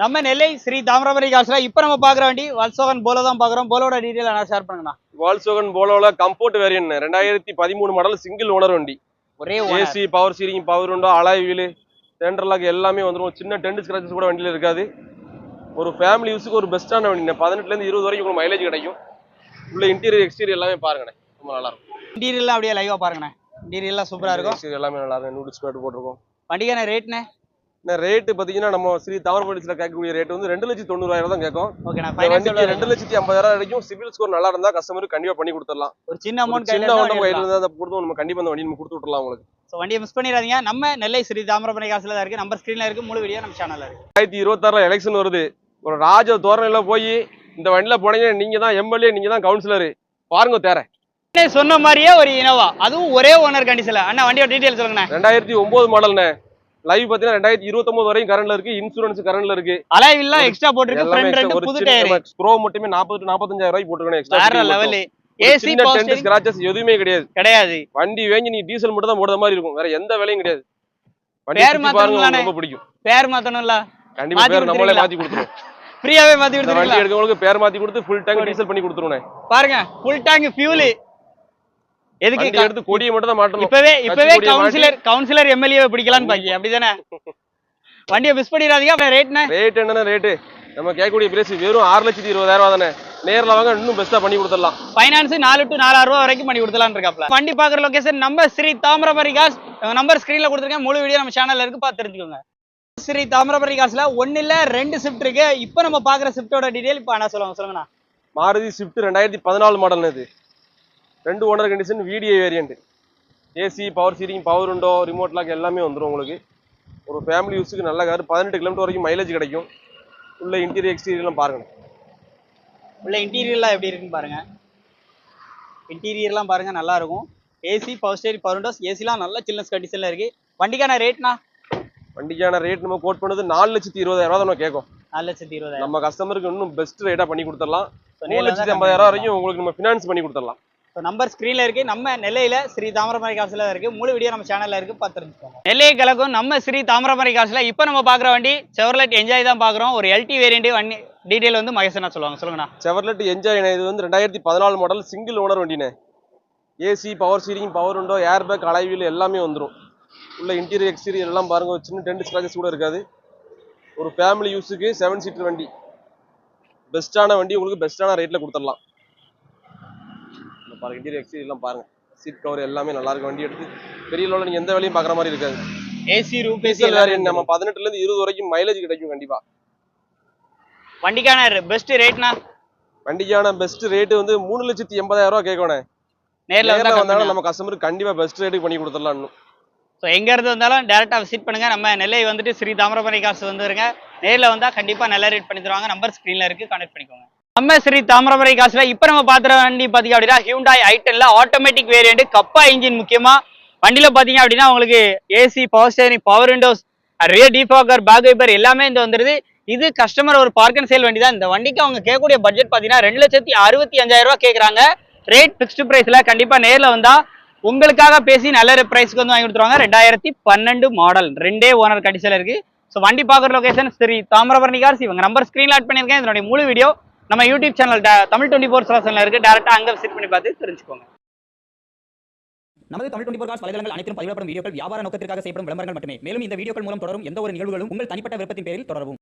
நம்ம நெல்லை ஸ்ரீ தாமிரபரணி காசுல இப்ப நம்ம பாக்குற வண்டி வால்சோகன் போலோ தான் பாக்குறோம். போலோட டீடைல் என்ன ஷேர் பண்ணுங்கண்ணா. வால்சோகன் போலோல comfort variant 2013 model single owner வண்டி. ஒரே AC power steering power window alloy wheel centre lock எல்லாமே வந்துரும். சின்ன டென்ட் ஸ்கிராச்சஸ் கூட வண்டியில இருக்காது. ஒரு ஃபேமிலி யூஸுக்கு ஒரு பெஸ்ட்டான வண்டி. 18 ல இருந்து 20 வரைக்கும் உங்களுக்கு மைலேஜ் கிடைக்கும். உள்ள இன்டீரியர் எக்ஸ்டீரியர் எல்லாமே பாருங்கண்ணே, ரொம்ப நல்லா இருக்கும். இன்டீரியர்லாம் அப்படியே லைவா பாருங்கண்ணே. இன்டீரியர்லாம் சூப்பரா இருக்கும். எக்ஸ்டீரியர் எல்லாமே நல்லா இருக்கும். நூடுல்ஸ் பேட் போட்டிருக்கோம். வண்டிக்கான ரேட்னே ரேட்டு பாத்தீங்கன்னா நம்ம ஸ்ரீ தாமிரபரணில கேட்கக்கூடிய ரேட் வந்து 2,90,000 தான் கேட்கும். ஓகேண்ணா. ஃபைனான்ஸ் 2,50,000 வரைக்கும் சிவில் ஸ்கோர் நல்லா இருந்தா கஸ்டமருக்கு கண்டிப்பா பண்ணி கொடுத்துடலாம். ஒரு சின்ன அமௌண்ட் கையில இருந்தா கொடுத்து நம்ம கண்டிப்பா அந்த வண்டி நம்ம கொடுத்து விட்டுறலாம் உங்களுக்கு. சோ வண்டியை மிஸ் பண்ணிடாதீங்க. நம்ம நெல்லை ஸ்ரீ தாமிரபரணி காசுல தான் இருக்கு. நம்பர் ஸ்கிரீன்ல இருக்கு. முழு வீடியோ நம்ம சேனல்ல இருக்கு. 2026 எலெக்ஷன் வருது. ஒரு ராஜ தோரணையில போய் இந்த வண்டியில போனீங்க, நீங்க தான் எம்எல்ஏ, நீங்க தான் கவுன்சிலர், பாருங்க தேர சொன்ன மாதிரியே ஒரு இனோவா, அதுவும் ஒரே ஓனர் கண்டிஷன்ல. அண்ணா வண்டியோட டீடைல் சொல்லுங்க. 2009 மாடல்னே. லைவ் பாத்தீங்கன்னா 2029 வரைக்கும் கரண்ட்ல இருக்கு. இன்சூரன்ஸ் கரண்ட்ல இருக்கு. அலாய்வில்லாம் எக்ஸ்ட்ரா போட்டுருக்கு. ஃப்ரண்ட் ரெண்டு புது டயர். ப்ரோ மட்டுமே 40 45,000 ரூபாய்க்கு போட்டுருக்கணும் எக்ஸ்ட்ரா. வேற level. AC power steering scratches எதுவுமே கிடையாது. வண்டி வேங்கி நீ டீசல் மட்டும் தான் போடுற மாதிரி இருக்கும். வேற எந்த வேலையும் கிடையாது. பேர் மாத்தணும்ல, ரொம்ப பிடிக்கும். பேர் மாத்தணும்ல, கண்டிப்பா பேர் நம்மளே மாத்தி கொடுத்துறோம். ஃப்ரீயாவே மாத்தி கொடுத்துறீங்க. வண்டி எடுக்கறவங்களுக்கு பேர் மாத்தி கொடுத்து ஃபுல் டேங்க் டீசல் பண்ணி கொடுத்துறோம். பாருங்க, ஃபுல் டேங்க் ஃபியூல். எதுக்கு எடுத்து கொடியை மட்டும் தான் மாட்டணும். இப்பவே கவுன்சிலர் எம்எல்ஏ பிடிக்கலாம்னு பாக்கி. அப்படிதானே? வண்டியை மிஸ் பண்ணிடாதீங்க. ரேட் என்னன்னா ரேட் நம்ம கேட்கக்கூடிய பிரைஸ் வெறும் 6,20,000 தானே. நேர்ல வாங்க, இன்னும் பெஸ்டா பண்ணி கொடுத்துடலாம். ஃபைனான்ஸ் 4 to 4,000 ரூபாய் வரைக்கும் பண்ணி கொடுத்துடலாம் இருக்காப்ல. வண்டி பாக்குற லொகேஷன் நம்ம ஸ்ரீ தாமிரபரணி காஸ். நம்பர் ஸ்கிரீன்ல கொடுத்துருக்கேன். முழு வீடியோ நம்ம சேனல்ல இருக்கு, பார்த்து தெரிஞ்சுக்கோங்க. ஸ்ரீ தாமிரபரணி காசுல 1 இல்ல 2 ஷிஃப்ட் இருக்கு. இப்போ நம்ம பாக்குற ஷிஃப்ட்டோட டீடைல் இப்போ என்ன சொல்லுங்கண்ணா. Maruti Swift 2014 model. இது 2 owner condition, VDI variant. AC power steering power window remote lock எல்லாமே வந்துடும் உங்களுக்கு. ஒரு ஃபேமிலி யூஸுக்கு நல்ல கார். 18 கிலோமீட்டர் வரைக்கும் மைலேஜ் கிடைக்கும். உள்ள இன்டீரியர் எக்ஸ்டீரியர்லாம் பாருங்க. உள்ள இன்டீரியர்லாம் எப்படி இருக்குன்னு பாருங்க. இன்டீரியர்லாம் பாருங்க, நல்லா இருக்கும். AC power steering power windows ஏசிலாம் நல்ல சில்னஸ் கண்டிஷன்ல இருக்கு. வண்டிக்கான ரேட்னா வண்டிக்கான ரேட் நம்ம கோட் பண்ணது 4,20,000 தான் நம்ம கேட்கும். 4,20,000 நம்ம கஸ்டமருக்கு இன்னும் பெஸ்ட் ரேட்டா பண்ணி கொடுத்துடலாம். 3,50,000 வரைக்கும் உங்களுக்கு நம்ம ஃபினான்ஸ் பண்ணி கொடுத்துடலாம். நம்பர் ஸ்கிரீன்ல இருக்கு. நம்ம நெல்லையில ஸ்ரீ தாமிரபரணி காசுல இருக்கு. முழு வீடியோ நம்ம சேனல்ல இருக்கு, பார்த்து தெரிஞ்சுக்கோங்க. நெல்லை கலக்கும் நம்ம ஸ்ரீ தாமிரபரணி காசுல இப்போ நம்ம பாக்குற வண்டி செவர்லெட் என்ஜாய் தான் பாக்குறோம். ஒரு எல்டி வேரியன்ட் வண்டி. டீடைல் வந்து மகேசனா சொல்லுங்கண்ணா. Chevrolet Enjoy. இது வந்து 2014 மாடல் சிங்கிள் ஓனர் வண்டினே. AC power steering power window airbag alloy wheel எல்லாமே வந்துடும். உள்ள இன்டீரியர் எக்ஸ்டீரியர் எல்லாம் பாருங்க. சின்ன டென்ட் ஸ்கிராச்சஸ் கூட இருக்காது. ஒரு ஃபேமிலி யூஸுக்கு 7 சீட்டர் வண்டி. பெஸ்ட்டான வண்டி உங்களுக்கு பெஸ்ட்டான ரேட்ல கொடுத்துடலாம். பாருங்க, இன்டீரியர் எக்ஸ்டீரியர் எல்லாம் பாருங்க. சீட் கவர் எல்லாமே நல்லா இருக்கு. வண்டி எடுத்து பெரிய லெவலில் நீங்க எந்த வேலையும் பாக்குற மாதிரி இருக்காது. AC Roop AC variant. நம்ம 18 ல இருந்து 20 வரைக்கும் மைலேஜ் கிடைக்கும் கண்டிப்பா. வண்டிக்கான பெஸ்ட் ரேட்னா வண்டிக்கான பெஸ்ட் ரேட் வந்து 3,80,000 ரூபாய் கேட்கணும். நேர்ல வந்தாலும் நம்ம கஸ்டமருக்கு கண்டிப்பா பெஸ்ட் ரேட்டுக்கு பண்ணி கொடுத்துடலாம். ஸோ எங்க இருந்து வந்தாலும் டேரக்டா விசிட் பண்ணுங்க. நம்ம நெல்லை வந்துட்டு ஸ்ரீ தாமிரபரணி காசு வந்துருங்க. நேர்ல வந்தா கண்டிப்பா நல்ல ரேட் பண்ணி தருவாங்க. நம்பர் ஸ்கிரீன்ல இருக்கு, கனெக்ட் பண்ணிக்கோங்க. நம்ம ஸ்ரீ தாமிரபரணி காசுல இப்போ நம்ம பாத்துற வண்டி பாத்தீங்க அப்படின்னா ஹியூண்டாய் i10ல ஆட்டோமேட்டிக் வேரியன்ட் கப்பா இன்ஜின். முக்கியமா வண்டியில பாத்தீங்க அப்படின்னா உங்களுக்கு AC power steering power windows rear defogger back wiper எல்லாமே இந்த வந்துருது. இது கஸ்டமர் ஒரு பார்க் அண்ட் சேல் வண்டி தான். இந்த வண்டிக்கு அவங்க கேட்கக்கூடிய பட்ஜெட் பாத்தீங்கன்னா 2,65,000 ரூபாய் கேட்கறாங்க. ரேட் பிக்ஸ்டு பிரைஸ்ல. கண்டிப்பா நேர்ல வந்தா உங்களுக்காக பேசி நல்ல பிரைஸ்க்கு வந்து வாங்கி கொடுத்துருவாங்க. 2012 மாடல் 2 ஓனர் கண்டிஷன்ல இருக்கு. ஸோ வண்டி பார்க்குற லொகேஷன் ஸ்ரீ தாமிரபரணி கார்ஸ். இவங்க நம்பர் ஸ்கிரீன்ல ஆட் பண்ணியிருக்கேன். இதனுடைய முழு வீடியோ நம்ம யூடியூப் சேனல் தமிழ் 24 செலக்ஷன்ல இருக்கு. டேரக்டா அங்க விசிட் பண்ணி பார்த்து தெரிஞ்சுக்கோங்க. நமது தமிழ் 24 கார்ஸ் வலைதளங்கள் அனைத்தும் பதிவிடப்படும் வீடியோக்கள் வியாபார நோக்கத்திற்காக செய்யப்படும் விளம்பரங்கள் மட்டுமே. மேலும் இந்த வீடியோக்கள் மூலம் தொடரும் எந்த ஒரு நிகழ்வுகளும் உங்கள் தனிப்பட்ட விருப்பத்தின் பேரில் தொடரவும்.